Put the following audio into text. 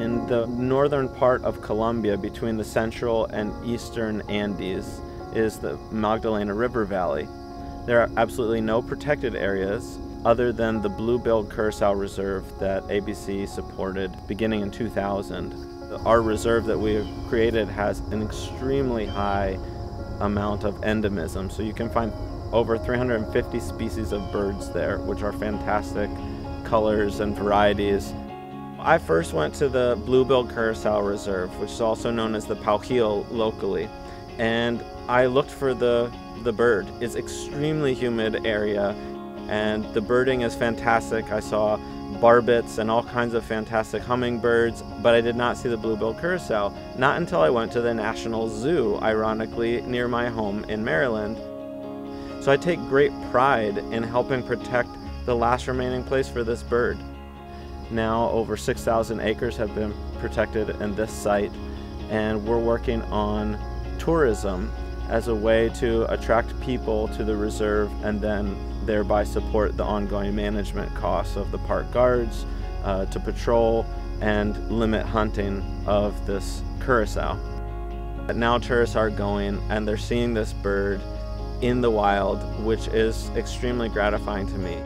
In the northern part of Colombia, between the central and eastern Andes, is the Magdalena River Valley. There are absolutely no protected areas other than the Blue-billed Curassow Reserve that ABC supported beginning in 2000. Our reserve that we created has an extremely high amount of endemism, so you can find over 350 species of birds there, which are fantastic colors and varieties. I first went to the Blue-billed Curassow Reserve, which is also known as the Paujil locally, and I looked for the bird. It's extremely humid area, and the birding is fantastic. I saw barbets and all kinds of fantastic hummingbirds, but I did not see the blue-billed curassow, not until I went to the National Zoo, ironically, near my home in Maryland. So I take great pride in helping protect the last remaining place for this bird. Now over 6,000 acres have been protected in this site, and we're working on tourism as a way to attract people to the reserve and then thereby support the ongoing management costs of the park guards to patrol and limit hunting of this curassow. Now tourists are going and they're seeing this bird in the wild, which is extremely gratifying to me.